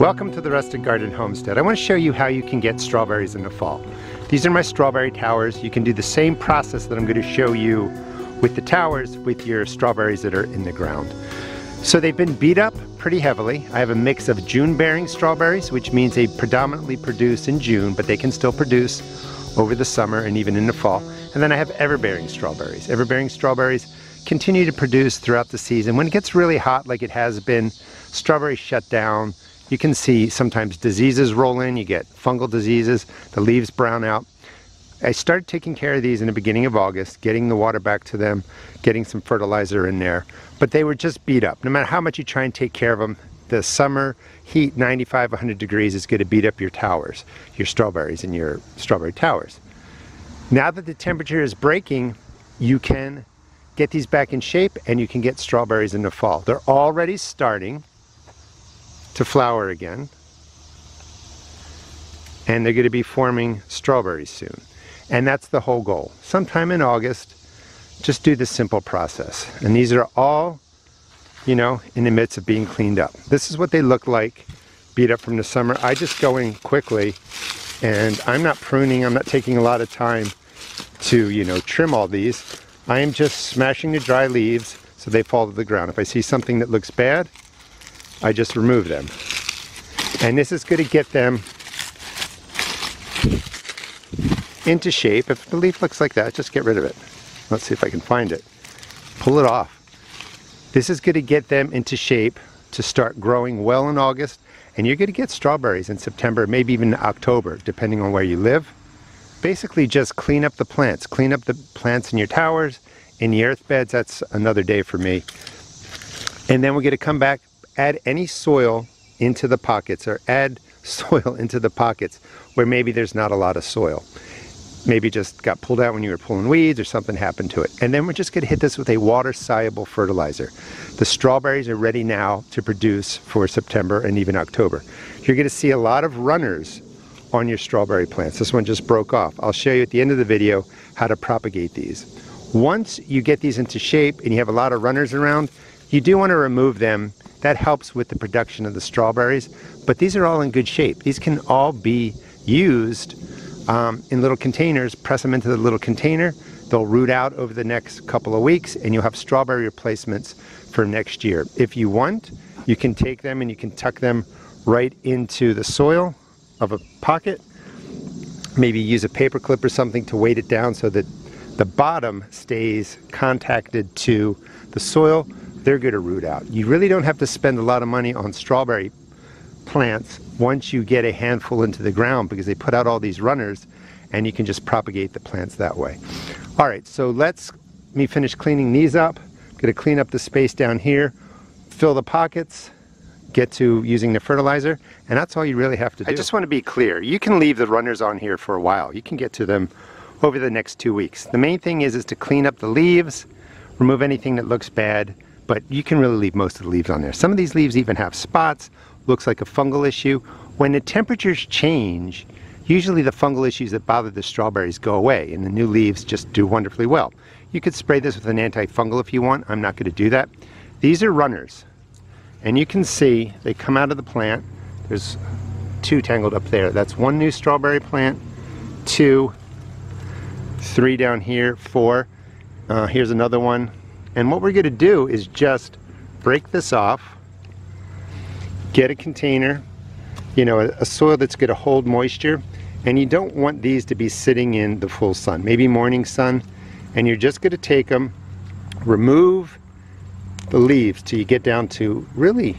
Welcome to the Rustic Garden Homestead. I want to show you how you can get strawberries in the fall. These are my strawberry towers. You can do the same process that I'm going to show you with the towers with your strawberries that are in the ground. So they've been beat up pretty heavily. I have a mix of June-bearing strawberries, which means they predominantly produce in June, but they can still produce over the summer and even in the fall. And then I have ever-bearing strawberries. Ever-bearing strawberries continue to produce throughout the season. When it gets really hot like it has been, strawberries shut down. You can see sometimes diseases roll in, you get fungal diseases, the leaves brown out. I started taking care of these in the beginning of August, getting the water back to them, getting some fertilizer in there, but they were just beat up. No matter how much you try and take care of them, the summer heat, 95, 100 degrees, is going to beat up your towers, your strawberries and your strawberry towers. Now that the temperature is breaking, you can get these back in shape and you can get strawberries in the fall. They're already starting to flower again, and they're going to be forming strawberries soon. And that's the whole goal. Sometime in August, just do this simple process. And these are all, you know, in the midst of being cleaned up. This is what they look like, beat up from the summer. I just go in quickly, and I'm not pruning, I'm not taking a lot of time to, you know, trim all these. I am just smashing the dry leaves so they fall to the ground. If I see something that looks bad, I just remove them. And this is going to get them into shape. If the leaf looks like that, just get rid of it. Let's see if I can find it. Pull it off. This is going to get them into shape to start growing well in August, and you're going to get strawberries in September, maybe even October, depending on where you live. Basically just clean up the plants. Clean up the plants in your towers, in the earth beds. That's another day for me. And then we're going to come back, add any soil into the pockets, or add soil into the pockets where maybe there's not a lot of soil. Maybe just got pulled out when you were pulling weeds or something happened to it. And then we're just going to hit this with a water-soluble fertilizer. The strawberries are ready now to produce for September and even October. You're going to see a lot of runners on your strawberry plants. This one just broke off. I'll show you at the end of the video how to propagate these. Once you get these into shape and you have a lot of runners around, you do want to remove them. That helps with the production of the strawberries, but these are all in good shape. These can all be used in little containers. Press them into the little container. They'll root out over the next couple of weeks, and you'll have strawberry replacements for next year. If you want, you can take them and you can tuck them right into the soil of a pocket. Maybe use a paper clip or something to weight it down so that the bottom stays contacted to the soil. They're going to root out. You really don't have to spend a lot of money on strawberry plants once you get a handful into the ground, because they put out all these runners and you can just propagate the plants that way. All right, so let me finish cleaning these up. I'm going to clean up the space down here, fill the pockets, get to using the fertilizer, and that's all you really have to do. I just want to be clear. You can leave the runners on here for a while. You can get to them over the next 2 weeks. The main thing is to clean up the leaves, remove anything that looks bad, but you can really leave most of the leaves on there. Some of these leaves even have spots, looks like a fungal issue. When the temperatures change, usually the fungal issues that bother the strawberries go away and the new leaves just do wonderfully well. You could spray this with an antifungal if you want. I'm not going to do that. These are runners, and you can see they come out of the plant. There's 2 tangled up there. That's 1 new strawberry plant, 2, 3 down here, 4. Here's another one. And what we're going to do is just break this off, get a container, you know, a soil that's going to hold moisture, and you don't want these to be sitting in the full sun, maybe morning sun, and you're just going to take them, remove the leaves till you get down to really,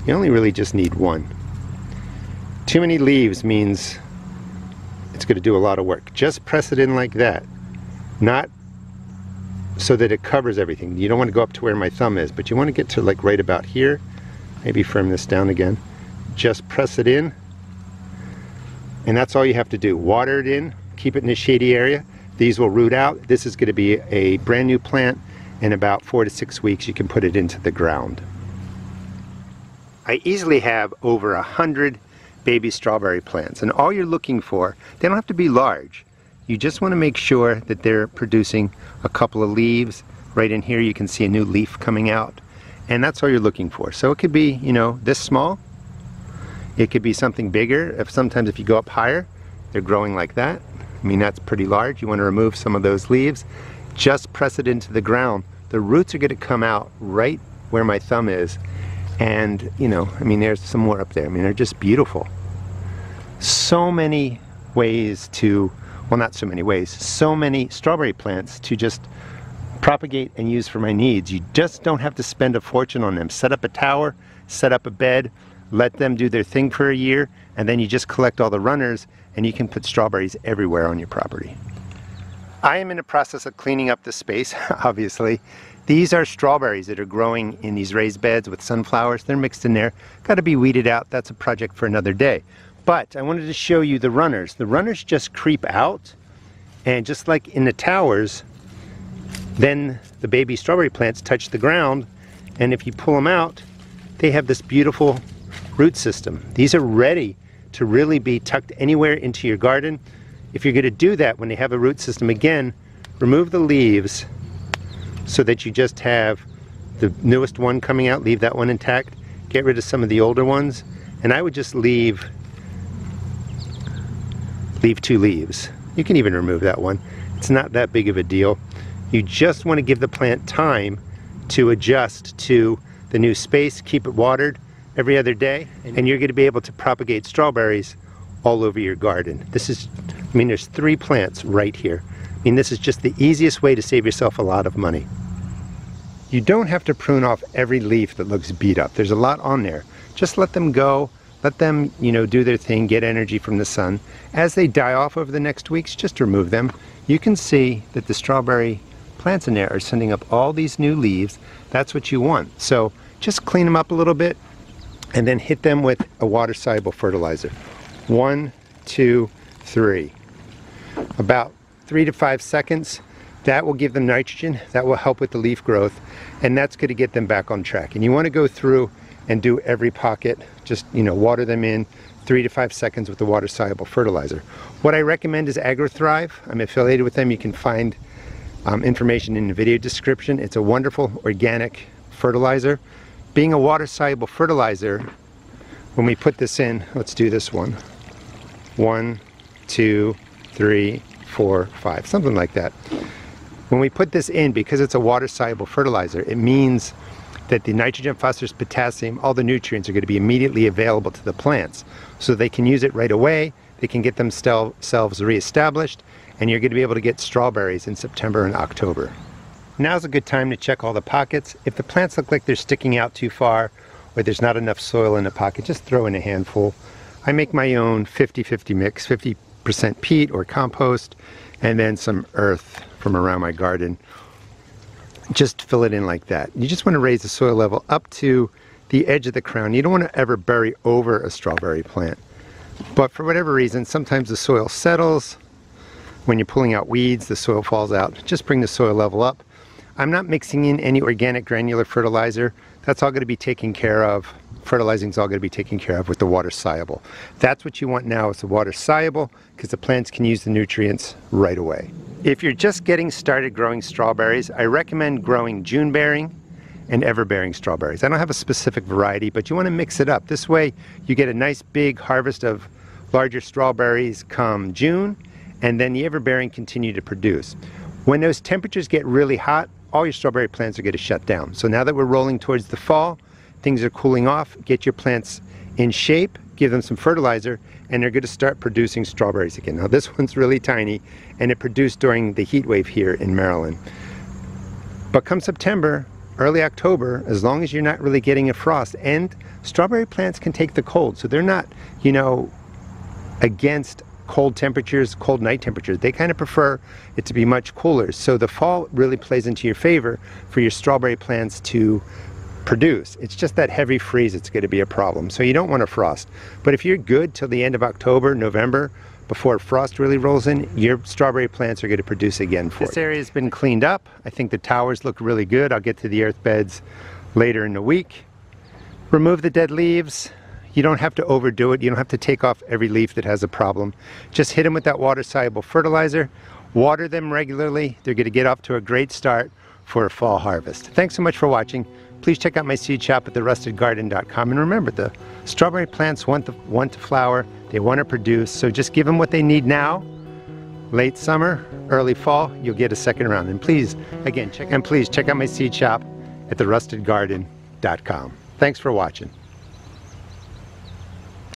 you only really just need 1. Too many leaves means it's going to do a lot of work. Just press it in like that, not so that it covers everything. You don't want to go up to where my thumb is, but you want to get to like right about here. Maybe firm this down again. Just press it in, and that's all you have to do. Water it in, keep it in a shady area. These will root out. This is going to be a brand new plant. In about 4 to 6 weeks you can put it into the ground. I easily have over 100 baby strawberry plants, and all you're looking for, they don't have to be large. You just want to make sure that they're producing a couple of leaves. Right in here you can see a new leaf coming out, and that's all you're looking for. So it could be, you know, this small. It could be something bigger. Sometimes if you go up higher, they're growing like that. I mean, that's pretty large. You want to remove some of those leaves. Just press it into the ground. The roots are going to come out right where my thumb is. And, you know, I mean, there's some more up there. I mean, they're just beautiful. So many ways to, well, not so many ways, so many strawberry plants to just propagate and use for my needs. You just don't have to spend a fortune on them. Set up a tower, set up a bed, let them do their thing for a year, and then you just collect all the runners and you can put strawberries everywhere on your property. I am in the process of cleaning up the space, obviously. These are strawberries that are growing in these raised beds with sunflowers. They're mixed in there. Got to be weeded out. That's a project for another day. But I wanted to show you the runners. The runners just creep out, and just like in the towers, then the baby strawberry plants touch the ground, and if you pull them out, they have this beautiful root system. These are ready to really be tucked anywhere into your garden. If you're going to do that when they have a root system, again, remove the leaves so that you just have the newest one coming out. Leave that one intact. Get rid of some of the older ones, and I would just leave 2 leaves. You can even remove that one. It's not that big of a deal. You just want to give the plant time to adjust to the new space. Keep it watered every other day, and you're going to be able to propagate strawberries all over your garden. This is, I mean, there's 3 plants right here. I mean, this is just the easiest way to save yourself a lot of money. You don't have to prune off every leaf that looks beat up. There's a lot on there. Just let them go. Let them, you know, do their thing, get energy from the sun. As they die off over the next weeks, just remove them. You can see that the strawberry plants in there are sending up all these new leaves. That's what you want. So just clean them up a little bit and then hit them with a water-soluble fertilizer. 1, 2, 3. About 3 to 5 seconds. That will give them nitrogen. That will help with the leaf growth, and that's going to get them back on track. And you want to go through and do every pocket. Just, you know, water them in 3 to 5 seconds with the water-soluble fertilizer. What I recommend is AgroThrive. I'm affiliated with them. You can find information in the video description. It's a wonderful organic fertilizer. Being a water-soluble fertilizer, when we put this in, let's do this one. 1, 2, 3, 4, 5, something like that. When we put this in, because it's a water-soluble fertilizer, it means that the nitrogen, phosphorus, potassium, all the nutrients are going to be immediately available to the plants. So they can use it right away, they can get themselves reestablished, and you're going to be able to get strawberries in September and October. Now's a good time to check all the pockets. If the plants look like they're sticking out too far, or there's not enough soil in the pocket, just throw in a handful. I make my own 50-50 mix, 50% peat or compost, and then some earth from around my garden. Just fill it in like that. You just want to raise the soil level up to the edge of the crown. You don't want to ever bury over a strawberry plant. But for whatever reason, sometimes the soil settles. When you're pulling out weeds, the soil falls out. Just bring the soil level up. I'm not mixing in any organic granular fertilizer. That's all going to be taken care of. Fertilizing is all going to be taken care of with the water soluble. That's what you want now, is the water soluble, because the plants can use the nutrients right away. If you're just getting started growing strawberries, I recommend growing June bearing and ever bearing strawberries. I don't have a specific variety, but you want to mix it up. This way you get a nice big harvest of larger strawberries come June, and then the ever bearing continue to produce. When those temperatures get really hot, all your strawberry plants are going to shut down. So now that we're rolling towards the fall, things are cooling off. Get your plants in shape, give them some fertilizer, and they're going to start producing strawberries again. Now this one's really tiny, and it produced during the heat wave here in Maryland. But come September, early October, as long as you're not really getting a frost, and strawberry plants can take the cold, so they're not, you know, against cold temperatures, cold night temperatures. They kind of prefer it to be much cooler. So the fall really plays into your favor for your strawberry plants to produce. It's just that heavy freeze that's going to be a problem. So you don't want a frost. But if you're good till the end of October, November, before frost really rolls in, your strawberry plants are going to produce again for you. This area's been cleaned up. I think the towers look really good. I'll get to the earth beds later in the week. Remove the dead leaves. You don't have to overdo it. You don't have to take off every leaf that has a problem. Just hit them with that water-soluble fertilizer. Water them regularly. They're going to get off to a great start for a fall harvest. Thanks so much for watching. please check out my seed shop at therustedgarden.com. And remember, the strawberry plants want to flower, they want to produce, so just give them what they need now. Late summer, early fall, you'll get a second round. And please, again, check out my seed shop at therustedgarden.com. Thanks for watching.